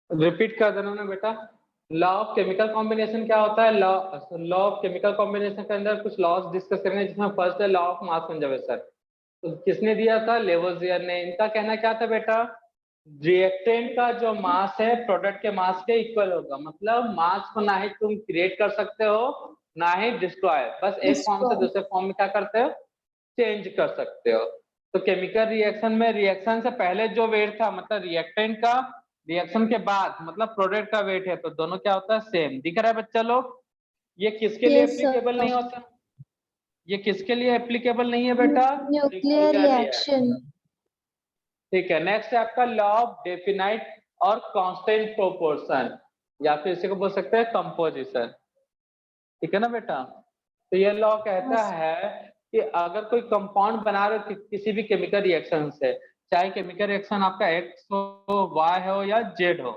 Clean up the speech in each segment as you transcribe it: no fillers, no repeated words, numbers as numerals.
Repeat कर देना ना बेटा। लॉ ऑफ केमिकल कॉम्बिनेशन क्या होता है? लॉ ऑफ केमिकल कॉम्बिनेशन के अंदर कुछ लॉज डिस्कस करेंगे, जिसमें फर्स्ट है लॉ ऑफ मास कंजर्वेशन। तो किसने दिया था? लेवोजियर ने। इनका कहना क्या था बेटा? रिएक्टेंट का जो मास है प्रोडक्ट के मास के इक्वल होगा, मतलब मास को ना ही तुम क्रिएट कर सकते हो ना ही डिस्ट्रॉय, बस एक फॉर्म से Destroy. दूसरे फॉर्म में क्या करते हो? चेंज कर सकते हो। तो केमिकल रिएक्शन में रिएक्शन से पहले जो वेट था, मतलब रिएक्टेंट का, रिएक्शन के बाद मतलब प्रोडक्ट का वेट है, तो दोनों क्या होता है? सेम। दिख रहा है बच्चा लोग? ये किसके लिए Yes, sir. एप्लीकेबल नहीं होता? ये किसके लिए एप्लीकेबल नहीं है बेटा? Nuclear reaction. ठीक है। नेक्स्ट है आपका लॉ ऑफ डेफिनाइट और कांस्टेंट प्रोपोर्शन, या फिर इसी को बोल सकते हैं कंपोजिशन। ठीक है ना बेटा? तो ये लॉ कहता Yes. है कि अगर कोई कंपाउंड बना रहे हो किसी भी केमिकल रिएक्शन से, चाहे केमिकल रिएक्शन आपका एक्स हो, वाई हो या जेड हो,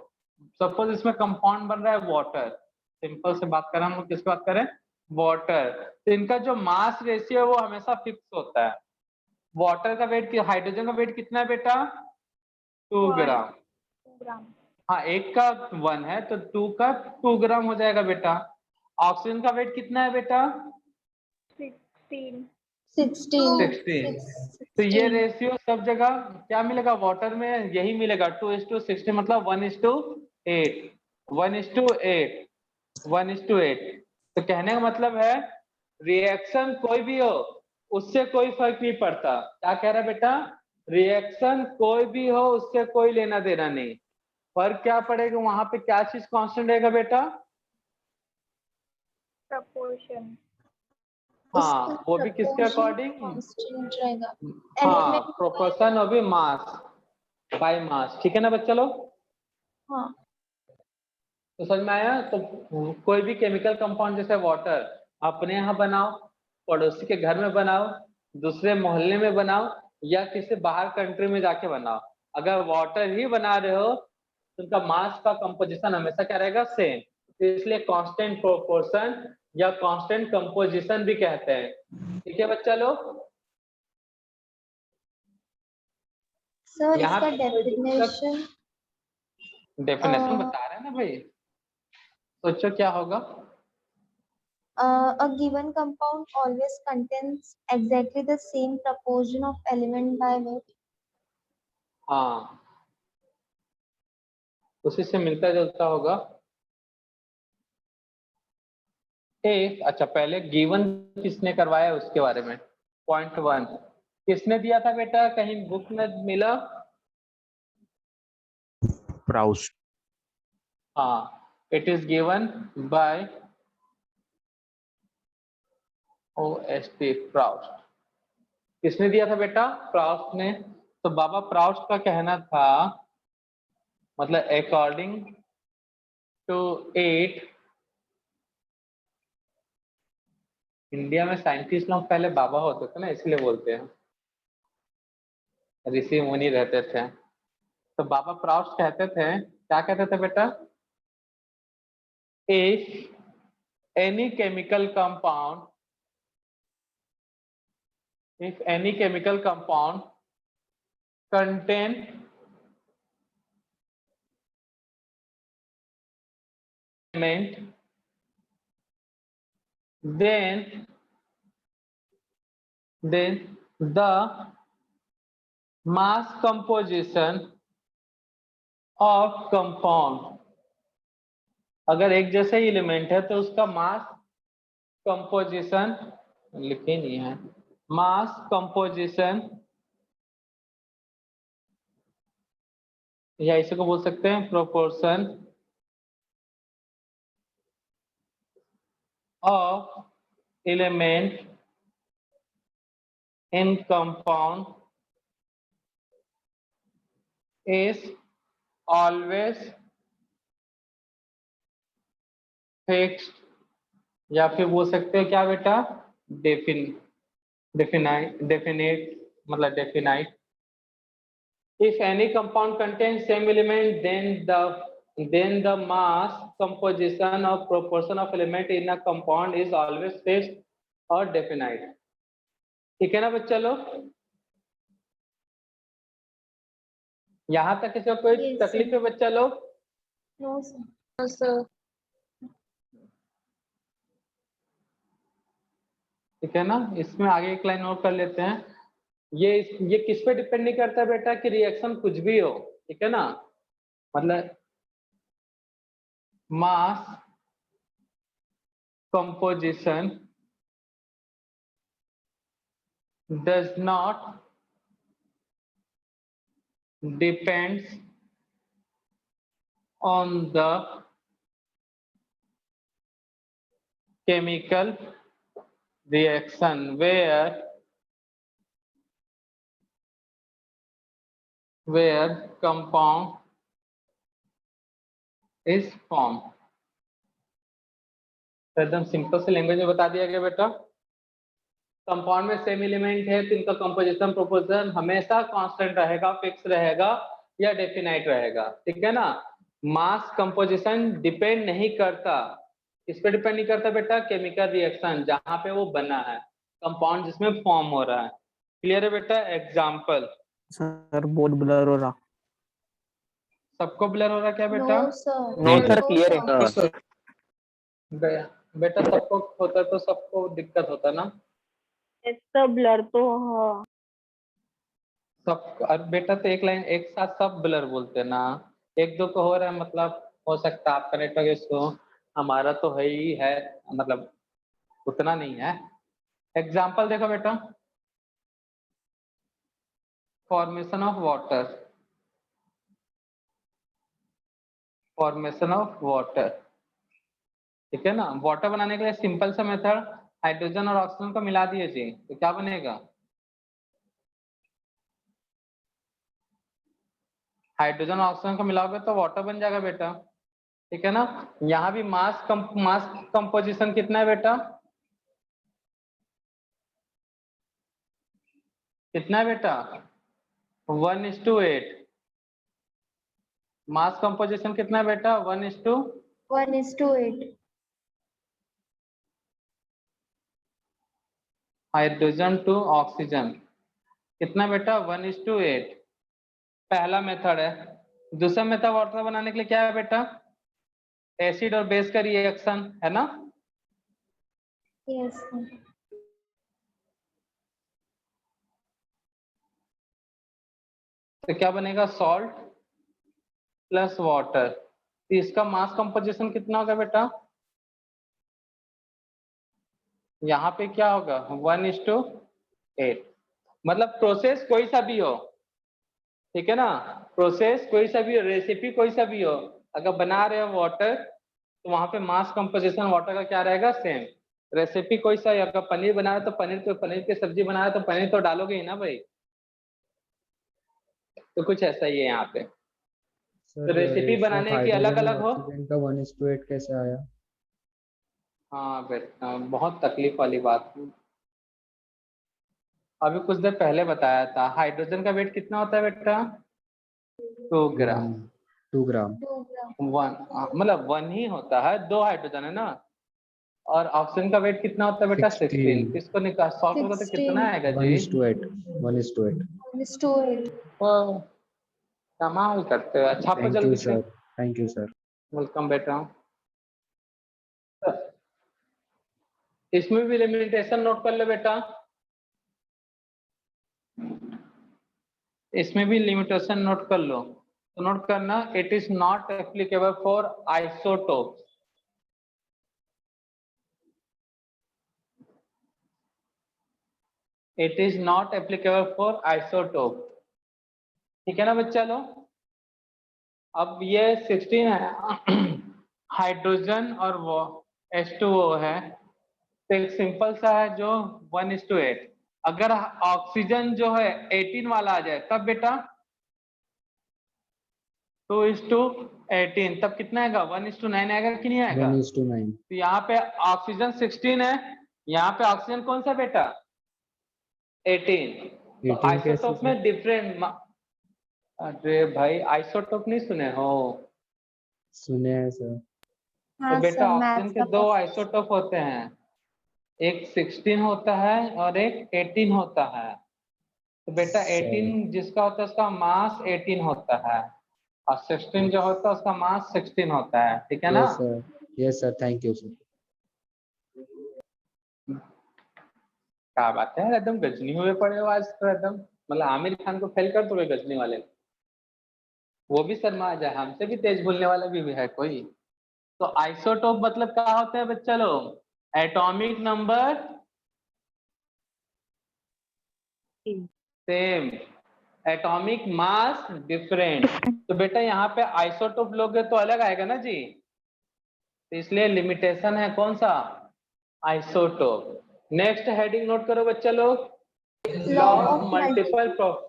सपोज इसमें कंपाउंड बन रहा है वाटर, सिंपल से बात करें, हम लोग किस बात करें? वाटर। तो इनका जो मास रेशियो है वो हमेशा फिक्स होता है। वाटर का वेट, हाइड्रोजन का वेट कितना है बेटा? 2 ग्राम। 2 ग्राम। हाँ, एक का 1 है तो 2 का 2 ग्राम हो जाएगा बेटा। ऑक्सीजन का वेट कितना है बेटा? 16। 16। तो ये रेशियो सब जगह क्या मिलेगा? वाटर में यही मिलेगा, 2:16, मतलब 1:8। 1:8। 1:8। तो कहने का मतलब है रिएक्शन कोई भी हो उससे कोई फर्क नहीं पड़ता। क्या कह रहा है बेटा? रिएक्शन कोई भी हो उससे कोई लेना देना नहीं। फर्क क्या पड़ेगा? वहां पे क्या चीज कांस्टेंट रहेगा बेटा? प्रपोर्शन। हाँ, वो भी किसके अकॉर्डिंग? Constant रहेगा. हाँ, Element. Proportion of mass by mass. ठीक है ना बच्चा लोग? हाँ. तो समझ में आया? तो कोई भी केमिकल कंपाउंड जैसे वाटर अपने यहाँ बनाओ, पड़ोसी के घर में बनाओ, दूसरे मोहल्ले में बनाओ, या किसी बाहर कंट्री में जाके बनाओ, अगर वाटर ही बना रहे हो तो उनका मास का कंपोजिशन हमेशा क्या रहेगा? सेम। तो इसलिए कांस्टेंट प्रोपोर्शन या कांस्टेंट कंपोजिशन भी कहते हैं। ठीक है बच्चा लोग? Sir, यहाँ इसका पे कोई दिक्कत? definition. डेफिनेशन बता रहे हैं ना भाई, सोचो क्या होगा? A given compound always contains exactly the same proportion of element by weight. हाँ, उसी से मिलता जुलता होगा। अच्छा, पहले गिवन किसने करवाया उसके बारे में। पॉइंट 1 किसने दिया था बेटा? कहीं बुक में मिला? Proust. हाँ, it is given by OST Proust. किसने दिया था बेटा? प्राउस्ट ने। तो बाबा प्राउस्ट का कहना था, मतलब अकॉर्डिंग टू 8, इंडिया में साइंटिस्ट लोग पहले बाबा होते थे ना, इसलिए बोलते हैं, ऋषि मुनि रहते थे। तो बाबा प्राउस्ट कहते थे, क्या कहते थे बेटा? If any chemical compound contain element, then the mass composition of compound, अगर एक जैसे ही एलिमेंट है तो उसका मास कंपोजिशन, लिखे नहीं है, मास कंपोजिशन, या इसी को बोल सकते हैं proportion of element in compound is always fixed, या फिर बोल सकते हो क्या बेटा? डेफिनाइट, मतलब definite. If any compound contains same element, then the mass composition of proportion of element in a compound is always fixed or definite। ठीक है ना बच्चा लोग? यहाँ तक किसी को कोई Yes, तकलीफ है बच्चा लोग? No, sir. ठीक है ना, इसमें आगे एक लाइन और कर लेते हैं। ये किस पे डिपेंड नहीं करता बेटा कि रिएक्शन कुछ भी हो, ठीक है ना, मतलब मास composition does not depends on the chemical reaction where compound is formed। तो एकदम सिंपल से लैंग्वेज में बता दिया गया बेटा, कंपाउंड में सेम एलिमेंट है तो इनका कंपोजिशन प्रोपोर्शन हमेशा कांस्टेंट रहेगा, फिक्स रहेगा या डेफिनाइट रहेगा, ठीक है ना। मास कंपोजिशन डिपेंड नहीं करता, किस पे डिपेंड नहीं करता बेटा, केमिकल रिएक्शन जहां पे वो बना है, कंपाउंड जिसमें फॉर्म हो रहा है। क्लियर है बेटा। एग्जांपल। सर बहुत ब्लर हो रहा। सबको ब्लर हो रहा क्या बेटा? No, sir. No sir clear है सर। बेटा सबको होता तो सबको दिक्कत होता ना, सब ब्लर तो हाँ। सब। और बेटा तो एक लाइन एक साथ सब ब्लर बोलते ना, एक दो को हो रहा है मतलब हो सकता है आपका नेटवर्क इसको, हमारा तो है ही है, मतलब उतना नहीं है। एग्जाम्पल देखो बेटा, formation of water, formation of water, ठीक है ना। वाटर बनाने के लिए सिंपल सा मेथड, हाइड्रोजन और ऑक्सीजन को मिला दिए जी, तो क्या बनेगा? हाइड्रोजन और ऑक्सीजन को मिलाओगे तो वाटर बन जाएगा बेटा, ठीक है ना। यहाँ भी मास कंपोजिशन कितना है बेटा? कितना है बेटा? 1:8। मास कंपोजिशन कितना है बेटा? 1:8. हाइड्रोजन टू ऑक्सीजन कितना बेटा? 1:8। पहला मेथड है। दूसरा मेथड वाटर बनाने के लिए क्या है बेटा? एसिड और बेस का रिएक्शन है ना। Yes, sir. तो क्या बनेगा? Salt plus water. तो इसका मास कंपोजिशन कितना होगा बेटा? यहाँ पे क्या होगा? 1:8। मतलब प्रोसेस कोई सा भी हो, ठीक है ना, प्रोसेस कोई सा भी हो, रेसिपी कोई सा भी हो, अगर बना रहे हो वाटर तो वहां पे मास कंपोजिशन वाटर का क्या रहेगा? सेम। रेसिपी कोई सा, अगर पनीर बना रहे तो पनीर की सब्जी बना रहे तो पनीर तो डालोगे ही ना भाई, तो कुछ ऐसा ही है यहाँ पे। तो रेसिपी बनाने की अलग अलग हो। ऑक्सीजन का 1:8 कैसे आया? हाँ बेटा बहुत तकलीफ वाली बात है। अभी कुछ देर पहले बताया था, हाइड्रोजन का वेट कितना होता है बेटा? 2 ग्राम। 2 ग्राम। 2 gram. मतलब 1 ही होता है, 2 हाइड्रोजन है ना। और ऑक्सीजन का वेट कितना होता है बेटा? 16। किसको निकाल सॉल्व करोगे तो 16. कितना आएगा जी? 1:8 1:8। 1:8. ओ, कमाल करते हो। अच्छा आपको थैंक यू जल्दी से। Sir, thank you sir. Welcome बेटा। इसमें भी लिमिटेशन नोट कर लो बेटा, इसमें भी लिमिटेशन नोट कर लो। तो नोट करना, it is not applicable for isotope. It is not applicable for isotope, ठीक है ना बच्चा लोग। अब ये 16 है, हाइड्रोजन और वो H2O है, तो एक सिंपल सा है जो 1:8। अगर ऑक्सीजन जो है 18 वाला आ जाए तब बेटा 2:18, तब कितना आएगा? 1:9 आएगा कि नहीं आएगा? 1:9। तो यहाँ पे ऑक्सीजन 16 है, यहाँ पे ऑक्सीजन कौन सा बेटा? 18। तो 18 कैसे आइसोटोप सर? में डिफरेंट। अरे भाई आइसोटोप नहीं सुने हो? सुने हैं सर। तो हाँ बेटा सर, ऑक्सीजन मैथ्स के का 2 प्रोफेसर. आइसोटोप होते हैं, एक 16 होता है और एक 18 होता है। तो बेटा 18 जिसका होता है उसका मास 18 होता है, और 16 जो होता है उसका मास 16 होता है, ठीक है ना? Yes sir, thank you sir. क्या बात है, एकदम गजनी हुए पड़े हो आज तो, एकदम मतलब आमिर खान को फेल कर दोगे गजनी वाले। वो भी शर्मा जाए, हमसे भी तेज बोलने वाला भी है कोई। तो आइसोटोप मतलब क्या होता है बच्चा लोग? Atomic number same, atomic mass different. तो बेटा यहाँ पे आइसोटोप लोगे तो अलग आएगा ना जी, तो इसलिए लिमिटेशन है कौन सा? आइसोटोप। नेक्स्ट हेडिंग नोट करो बच्चा लोग, लॉ ऑफ मल्टीपल प्रोप।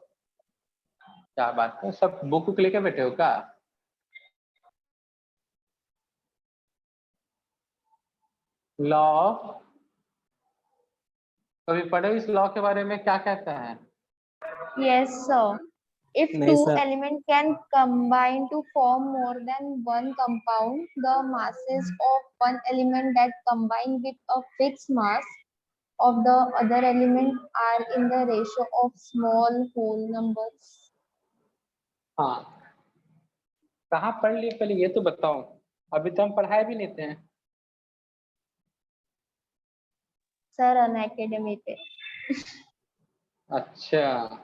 क्या बात है, सब बुक लेके बैठे हो क्या? लॉ ऑफ, कभी पढ़े इस लॉ के बारे में, क्या कहता है? Yes, sir. If नहीं two sir. elements can combine to form more than one compound, the masses of one element that combine with a fixed mass of the other element are in the ratio of small whole numbers. हाँ, कहाँ पढ़ लिए पहले ये तो बताओ, अभी तो हम पढ़ाए भी नहीं थे। Sir, an academy पे। अच्छा,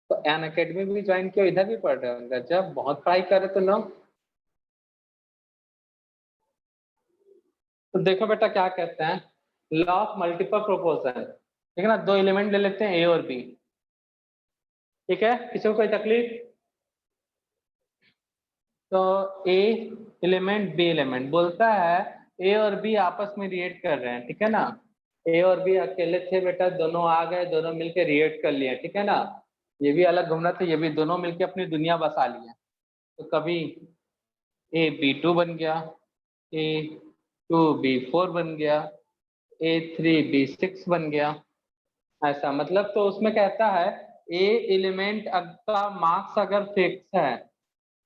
तो एन अकेडमी भी ज्वाइन किया, इधर भी पढ़ रहे हो? गजब, बहुत पढ़ाई कर रहे तो लोग। तो देखो बेटा क्या कहते हैं, लॉ ऑफ मल्टीपल प्रोपोर्शन, ठीक है ना? दो एलिमेंट ले लेते हैं ए और बी, ठीक है? किसी को कोई तकलीफ? तो ए एलिमेंट बी एलिमेंट बोलता है ए और बी आपस में रिएक्ट कर रहे हैं, ठीक है ना? ए और बी अकेले थे बेटा, दोनों आ गए, दोनों मिलके रिएक्ट कर लिए, ठीक है ना? ये भी अलग घूम रहा था, ये भी, दोनों मिलके अपनी दुनिया बसा लिए। तो कभी ए B2 बन गया, A2 B4 बन गया, A3 B6 बन गया, ऐसा मतलब। तो उसमें कहता है ए एलिमेंट का मार्क्स अगर फिक्स है,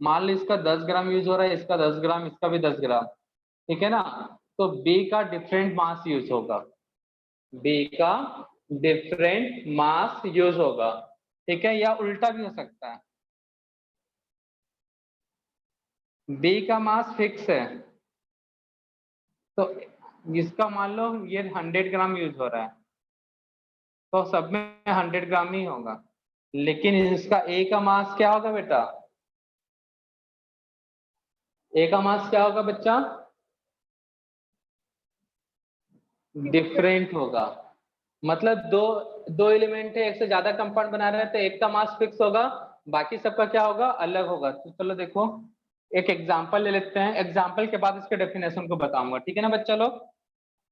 मान लो इसका 10 ग्राम यूज हो रहा है, इसका 10 ग्राम, इसका भी 10 ग्राम, ठीक है ना? तो बी का डिफरेंट मास यूज होगा, बी का डिफरेंट मास यूज होगा, ठीक है? या उल्टा भी हो सकता है, बी का मास फिक्स है तो इसका मान लो ये 100 ग्राम यूज हो रहा है, तो सब में 100 ग्राम ही होगा, लेकिन इसका ए का मास क्या होगा बेटा? ए का मास क्या होगा बच्चा? डिफरेंट होगा। मतलब दो एलिमेंट है, एक से ज्यादा कंपाउंड बना रहे हैं, तो एक का मास फिक्स होगा, बाकी सबका क्या होगा? अलग होगा। तो चलो देखो एक एग्जांपल ले लेते हैं, एग्जांपल के बाद इसके डेफिनेशन को बताऊंगा, ठीक है ना बच्चा लोग?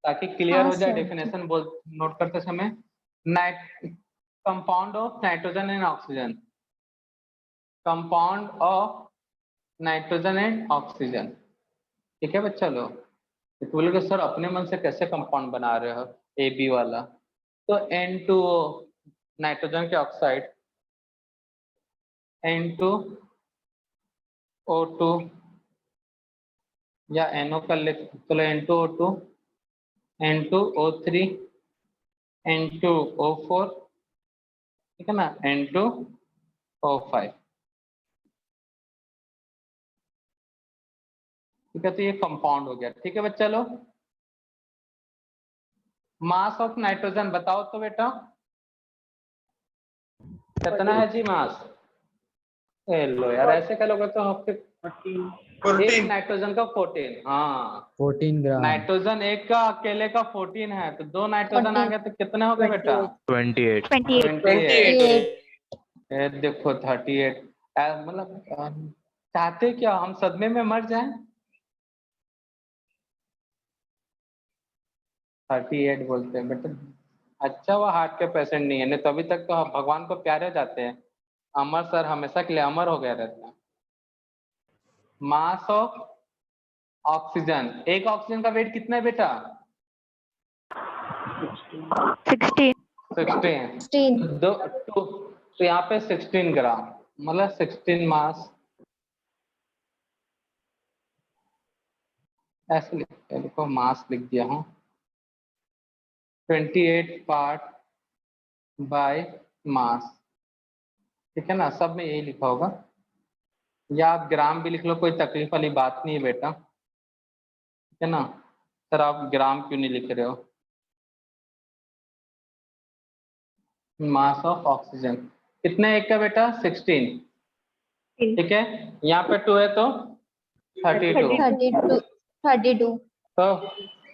ताकि क्लियर हाँ हो जाए सर। डेफिनेशन बोल नोट करते समय। Compound of nitrogen and oxygen, compound of nitrogen and oxygen, ठीक है बच्चा लोग? तो बोलोगे सर अपने मन से कैसे कंपाउंड बना रहे हो ए बी वाला? तो N2O नाइट्रोजन के ऑक्साइड, N2O2 या NO कर ले, चलो N2O2, N2O3, N2O4, ठीक है ना? N2O5, ठीक है? तो ये कंपाउंड हो गया, ठीक है बच्चा लोग? मास ऑफ नाइट्रोजन बताओ तो बेटा, कितना है जी मास? लो यार, ऐसे क्या लोग तो आपके एक नाइट्रोजन का 14, हाँ 14 ग्राम। नाइट्रोजन एक का अकेले का 14 है, तो दो नाइट्रोजन आ 14, गए तो कितने हो गए बेटा? 28 28। ये देखो 38, मतलब चाहते क्या हम सदमे में मर जाएं? 38 बोलते हैं बेटा। अच्छा वो हार्ट के पेशेंट नहीं है, नहीं तो अभी तक तो भगवान को प्यारे जाते हैं। अमर सर हमेशा के लिए अमर हो गया रहता है। मास ऑफ ऑक्सीजन, एक ऑक्सीजन का वेट कितना है बेटा? 16 16। तो यहाँ पे 16 ग्राम, मतलब 16 मास, ऐसे लिखते हैं, देखो मास लिख दिया हूँ, 28 पार्ट बाय मास, ठीक है ना, सब में यही लिखा होगा, या आप ग्राम भी लिख लो, कोई तकलीफ वाली बात नहीं है बेटा, ठीक है ना। सर आप ग्राम क्यों नहीं लिख रहे हो? मास ऑफ ऑक्सीजन कितने एक का बेटा? 16, ठीक है। यहाँ पे 2 है तो 32, 32, 32, तो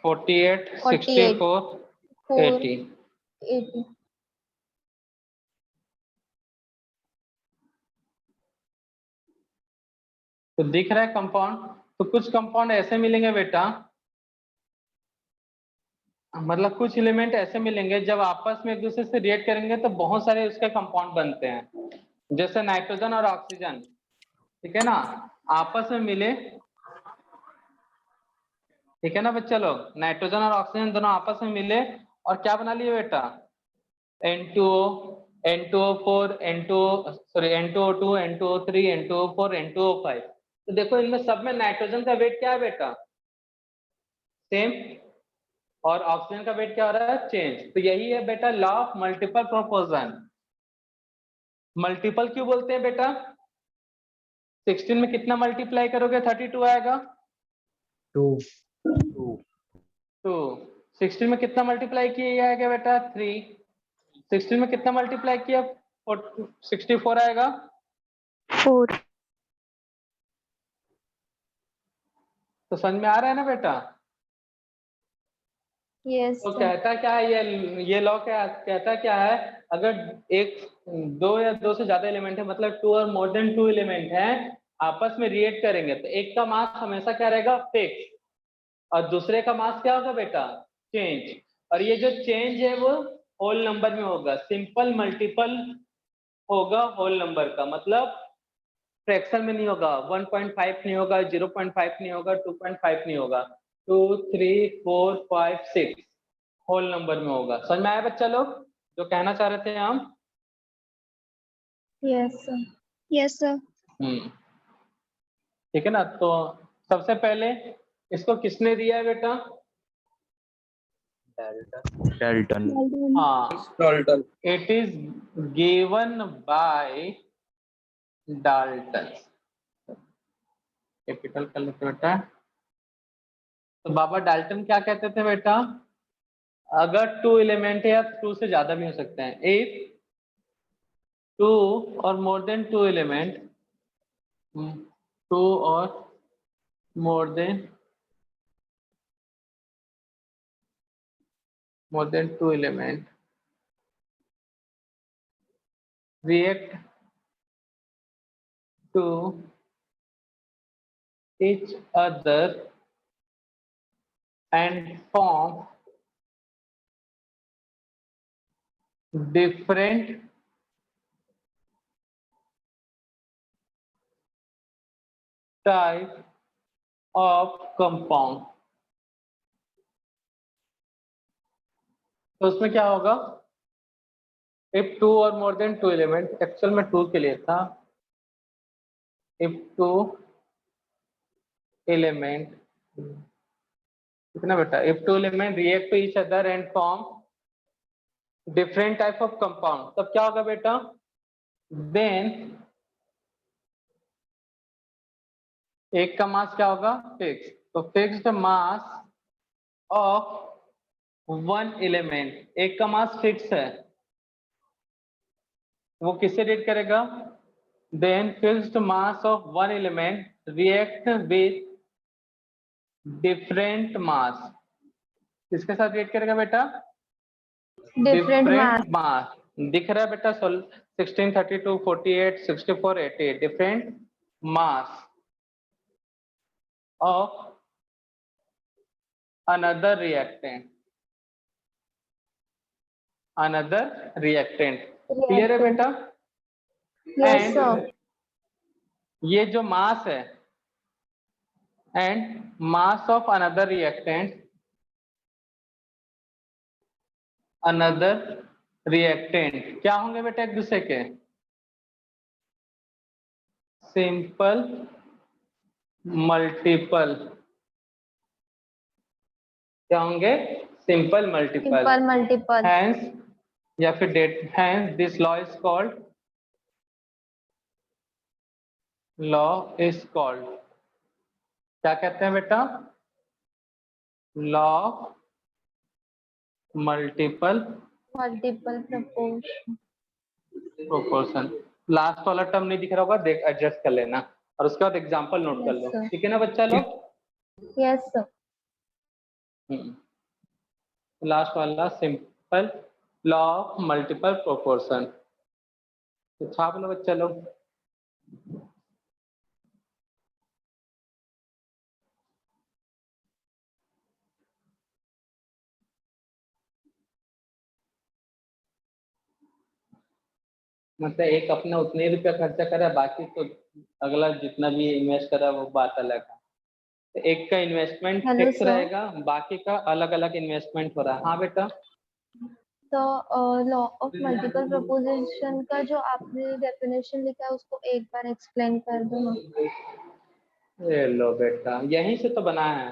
48, 48, 64, 4, 80। 80. तो दिख रहा है कंपाउंड। तो कुछ कंपाउंड ऐसे मिलेंगे बेटा, मतलब कुछ एलिमेंट ऐसे मिलेंगे जब आपस में एक दूसरे से रिएक्ट करेंगे तो बहुत सारे उसके कंपाउंड बनते हैं, जैसे नाइट्रोजन और ऑक्सीजन, ठीक है ना, आपस में मिले, ठीक है ना बच्चा लोग, नाइट्रोजन और ऑक्सीजन दोनों आपस में मिले और क्या बना लिए बेटा? N2O, N2O4, N2O2, N2O3, N2O4, N2O5। तो देखो इनमें सब में नाइट्रोजन का वेट क्या है बेटा? सेम, और ऑक्सीजन का वेट क्या हो रहा है? चेंज। तो यही है बेटा law of multiple proportion. Multiple क्यों बोलते हैं बेटा? 16 में कितना मल्टीप्लाई करोगे 32 आएगा? 2, 2। 16 में कितना मल्टीप्लाई किया ये आएगा बेटा? 3। 16 में कितना मल्टीप्लाई किया? 64 आएगा। 4. तो समझ में आ रहा है ना बेटा? Yes, तो sir. कहता क्या है ये लॉ क्या कहता क्या है? अगर एक, दो या दो से ज्यादा एलिमेंट है, मतलब 2 और मोर देन 2 एलिमेंट है, आपस में रिएक्ट करेंगे तो एक का मास हमेशा क्या रहेगा? फिक्स, और दूसरे का मास क्या होगा बेटा? चेंज। और ये जो चेंज है वो होल नंबर में होगा, सिंपल मल्टीपल होगा होल नंबर का, मतलब फ्रैक्शन में नहीं होगा, 1.5 नहीं होगा, 0.5 नहीं होगा, 2.5 नहीं होगा, 2, 3, 4, 5, 6 होल नंबर में होगा। समझ में आया बच्चा लोग जो कहना चाह रहे थे हम? Yes, sir. Yes, sir. ठीक है ना। तो सबसे पहले इसको किसने दिया है बेटा? डाल्टन। हाँ, it is given by Dalton. Capital कर लेते बेटा। तो बाबा डाल्टन क्या कहते थे बेटा? अगर 2 एलिमेंट है या 2 से ज्यादा भी हो सकते हैं, इफ 2 और मोर देन 2 एलिमेंट, 2 और more than 2 element react to each other and form different type of compound। तो उसमें क्या होगा? if 2 or more than 2 element, actual में 2 के लिए था, if 2 element, कितना बेटा? if 2 element react to each other and form different type of compound, तब क्या होगा बेटा? then एक का मास क्या होगा? फिक्स। तो fixed mass of one element, एक का मास फिक्स है, वो किससे रिएक्ट करेगा? Then fixed mass of one element react with different mass, किसके साथ रिएक्ट करेगा बेटा? Different mass. मास। दिख रहा है बेटा? 16, 32, 48, 64, 88 different mass of another reactant, clear है बेटा? Yes, And sir. ये जो मास है and mass of another reactant क्या होंगे बेटा एक दूसरे के? Simple multiple. क्या होंगे? Simple multiple. Simple multiple. Hence या फिर that hence this law is called law is called, क्या कहते हैं बेटा? Law multiple proportion. लास्ट वाला टर्म नहीं दिख रहा होगा, देख एडजस्ट कर लेना और उसके बाद एग्जांपल नोट कर Yes, लो, sir. ठीक है ना बच्चा लोग? Yes, sir. लास्ट वाला simple law of multiple proportion, तो छाप लो बच्चा लोग। मतलब एक अपने उतने ही रुपया खर्चा करा, बाकी तो अगला जितना भी इन्वेस्ट करा वो बात अलग है। तो एक का इन्वेस्टमेंट Hello, फिक्स sir. रहेगा, बाकी का अलग अलग इन्वेस्टमेंट हो रहा है। हाँ बेटा, तो लॉ ऑफ मल्टीपल प्रोपोजिशन का जो आपने डेफिनेशन लिखा है उसको एक बार एक्सप्लेन कर दो ना। ये लो बेटा, यहीं से तो बना है,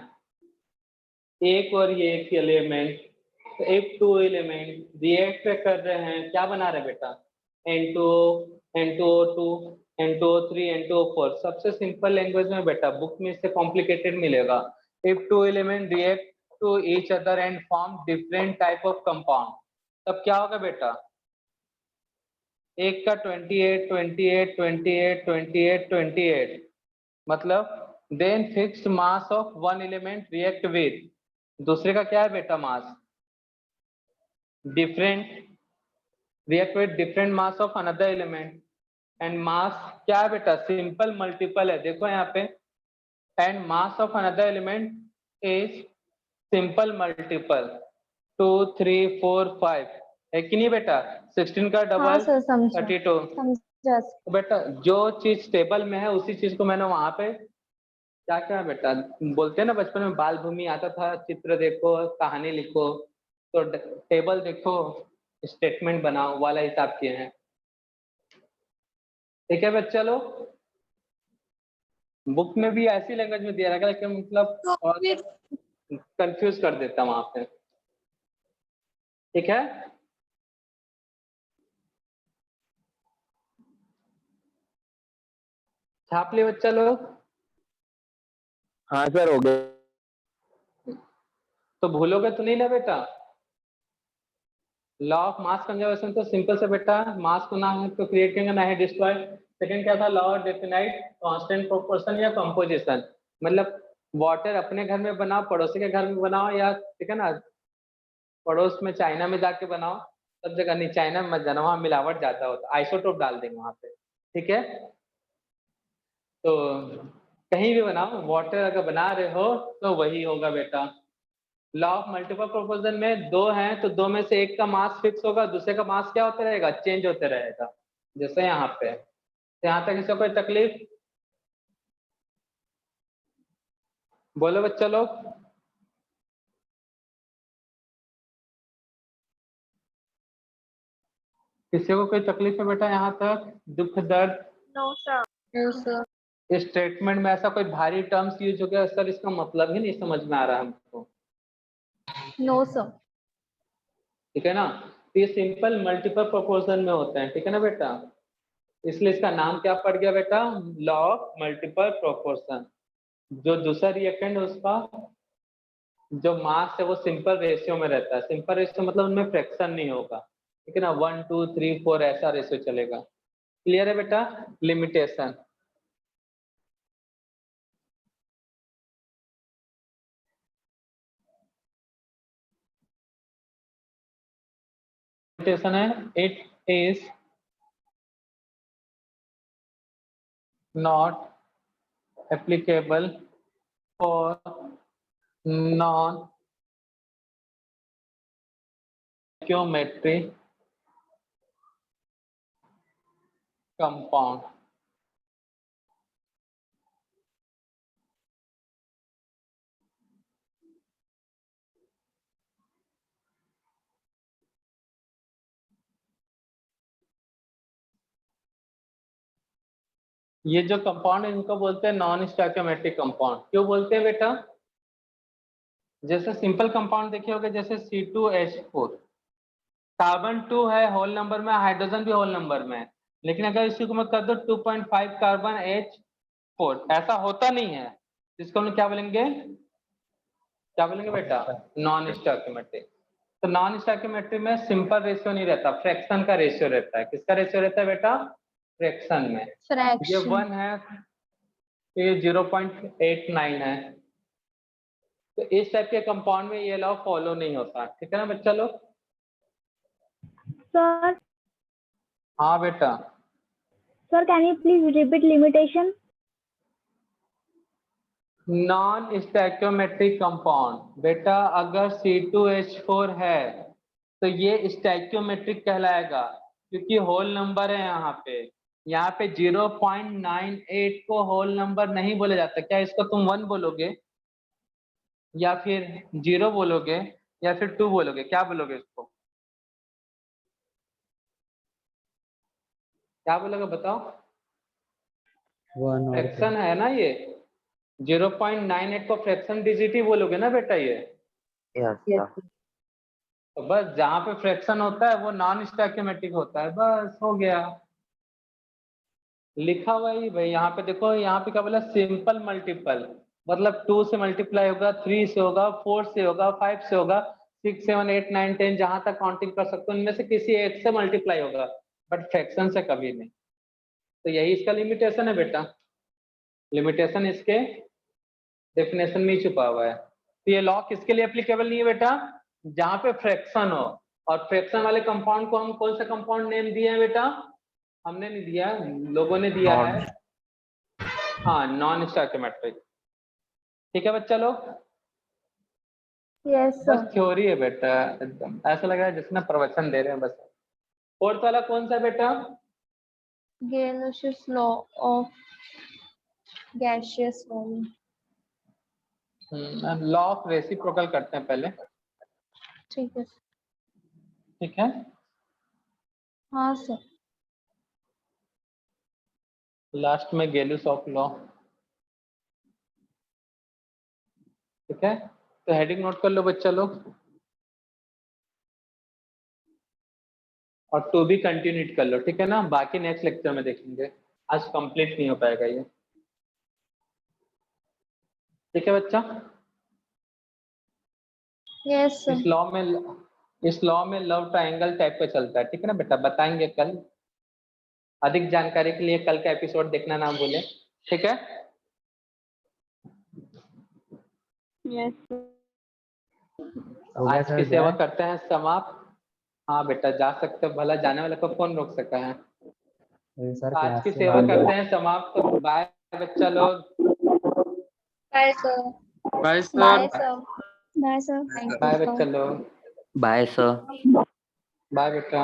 एक और ये एक एलिमेंट, तो एक टू एलिमेंट रिएक्ट कर रहे हैं, क्या बना रहे बेटा? N2O, N2O2, N2O3, N2O4। सबसे सिंपल लैंग्वेज में बेटा, बुक में इससे कॉम्प्लिकेटेड मिलेगा। If two element react to each other and form different type of compound, तब क्या होगा बेटा? एक का 28, 28, 28, 28, 28, मतलब then fixed mass of one element react with, दूसरे का क्या है बेटा? Mass different, react with different mass of another element, and mass क्या है बेटा? सिंपल मल्टीपल है, देखो यहाँ पे, and mass of another element is simple multiple 2, 3, 4, 5 है कि नहीं बेटा? 16 का हाँ डबल सर, समझा 32। समझा। तो बेटा जो चीज टेबल में है उसी चीज को मैंने वहां पे क्या क्या बेटा बोलते हैं ना, बचपन में बाल भूमि आता था, चित्र देखो कहानी लिखो, तो टेबल देखो स्टेटमेंट बनाओ वाला हिसाब किए हैं। ठीक है बच्चा लोग, बुक में भी ऐसी लैंग्वेज में दिया रहेगा कि मतलब और कंफ्यूज कर देता वहां पे। ठीक है, छाप लिए बच्चा लोग? हाँ सर, हो गए। तो भूलोगे तो नहीं ना बेटा? लॉ ऑफ मास कंजर्वेशन तो सिंपल से बेटा, मास को ना है तो क्रिएट करेंगे, ना है डिस्ट्रॉय। सेकंड क्या था? Law of definite constant proportion या कंपोजिशन, मतलब वाटर अपने घर में बनाओ, पड़ोसी के घर में बनाओ, या ठीक है ना, पड़ोस में चाइना में जाके बनाओ, सब जगह नहीं, चाइना में मत जाना, वहां मिलावट ज्यादा होता है, आइसोटोप डाल देंगे वहां पे। ठीक है, तो कहीं भी बनाओ, वाटर अगर बना रहे हो तो वही होगा बेटा। लॉ ऑफ मल्टीपल प्रोपोर्शन में दो हैं तो दो में से एक का मास फिक्स होगा, दूसरे का मास क्या होता रहेगा? चेंज होते रहेगा, जैसे यहाँ पे। यहाँ तक इससे कोई तकलीफ? बोलो बच्चा लोग। किसी को कोई तकलीफ है बेटा यहाँ तक? दुख दर्द? No, sir. No, sir. इस स्टेटमेंट में ऐसा कोई भारी टर्म्स यूज हो गया सर, इसका मतलब ही नहीं समझ में आ रहा हमको? No, sir. ठीक है ना, तो ये सिंपल मल्टीपल प्रोपोर्शन में होते हैं, ठीक है ना बेटा, इसलिए इसका नाम क्या पड़ गया बेटा? Law of multiple proportion. जो दूसरा रिएक्टेंट है उसका जो मास है वो सिंपल रेशियो में रहता है, सिंपल रेशियो मतलब उनमें फ्रैक्शन नहीं होगा, ठीक है ना, 1, 2, 3, 4 ऐसा रेशियो चलेगा। क्लियर है बेटा? लिमिटेशन, लिमिटेशन है, it is not applicable for non geometry compound. ये जो कंपाउंड है इनको बोलते हैं नॉन स्टोइकियोमेट्रिक कंपाउंड। क्यों बोलते हैं बेटा? जैसे सिंपल कंपाउंड देखे होगे, जैसे C2H4, कार्बन 2 है होल नंबर में, हाइड्रोजन भी होल नंबर में है, लेकिन अगर इसी को मैं कर दो 2.5 कार्बन H 4, ऐसा होता नहीं है, जिसको हम क्या बोलेंगे, क्या बोलेंगे बेटा, नॉन स्टोइकियोमेट्रिक। तो नॉन स्टोइकियोमेट्रिक में सिंपल रेशियो नहीं रहता, फ्रैक्शन का रेशियो रहता है। किसका रेशियो रहता है बेटा, फ्रैक्शन में। ये फ्रैक्शन 1 है, ये 0.89 है, तो इस टाइप के कंपाउंड में ये लॉ फॉलो नहीं होता, ठीक है ना बच्चा लोग। Sir, हाँ बेटा, can you please repeat limitation? Non stoichiometric compound बेटा अगर C2H4 है तो ये स्टैक्योमेट्रिक कहलाएगा, क्योंकि होल नंबर है यहाँ पे। यहाँ पे 0.98 को होल नंबर नहीं बोला जाता। क्या इसको तुम 1 बोलोगे, या फिर 0 बोलोगे, या फिर 2 बोलोगे, क्या बोलोगे इसको, क्या बोलोगे बताओ। 1 और फ्रैक्शन है ना ये, 0.98 को फ्रैक्शन डिजिट ही बोलोगे ना बेटा ये। Yes, sir. तो बस जहां पे फ्रैक्शन होता है वो नॉन स्टैक्योमेट्रिक होता है, बस हो गया। लिखा हुआ ही भाई, यहाँ पे देखो, यहाँ पे क्या बोला, सिंपल मल्टीपल, मतलब 2 से मल्टीप्लाई होगा, 3 से होगा, 4 से होगा, 5 से होगा, 6 7 8 9 10 जहां तक काउंटिंग कर सकते हो, इनमें से किसी एक से मल्टीप्लाई होगा, बट फ्रैक्शन से कभी नहीं। तो यही इसका लिमिटेशन है बेटा, लिमिटेशन इसके डेफिनेशन में ही छुपा हुआ है। तो ये लॉ किसके लिए एप्लीकेबल नहीं है बेटा, जहां पे फ्रैक्शन हो। और फ्रैक्शन वाले कंपाउंड को हम कौन सा कंपाउंड नेम दिए हैं बेटा, हमने नहीं दिया, लोगों ने दिया है। हाँ, नॉन स्टोइकियोमेट्रिक। ठीक है बच्चा लोग, yes बस sir. थ्योरी है बेटा, एकदम ऐसा लग रहा है जिसने प्रवचन दे रहे हैं बस। फोर्थ वाला कौन सा बेटा, Galois's law of gaseous volume. Law of reciprocal करते हैं पहले, ठीक है, ठीक है। हाँ सर। लास्ट में गेलुस ऑफ लॉ, ठीक है। तो हेडिंग नोट कर लो बच्चा लोग, और टू बी कंटिन्यूड कर लो, ठीक है ना। बाकी नेक्स्ट लेक्चर में देखेंगे, आज कंप्लीट नहीं हो पाएगा ये, ठीक है बच्चा। yes sir. इस लॉ में लव ट्रायंगल टाइप का चलता है, ठीक है ना बेटा, बताएंगे कल। अधिक जानकारी के लिए कल का एपिसोड देखना ना भूलें, ठीक है। Yes. हो गया आज सर, की सेवा जाए? करते हैं समाप्त। हाँ बेटा जा सकते हो, भला जाने वाले को कौन रोक सका है। सर आज क्लास की से सेवा करते हैं समाप्त, बाय बच्चा लोग। Bye sir. Bye, sir. Bye sir. Bye, sir. Thank you bye sir. बच्चा लोग, Bye, sir. बाय बेटा।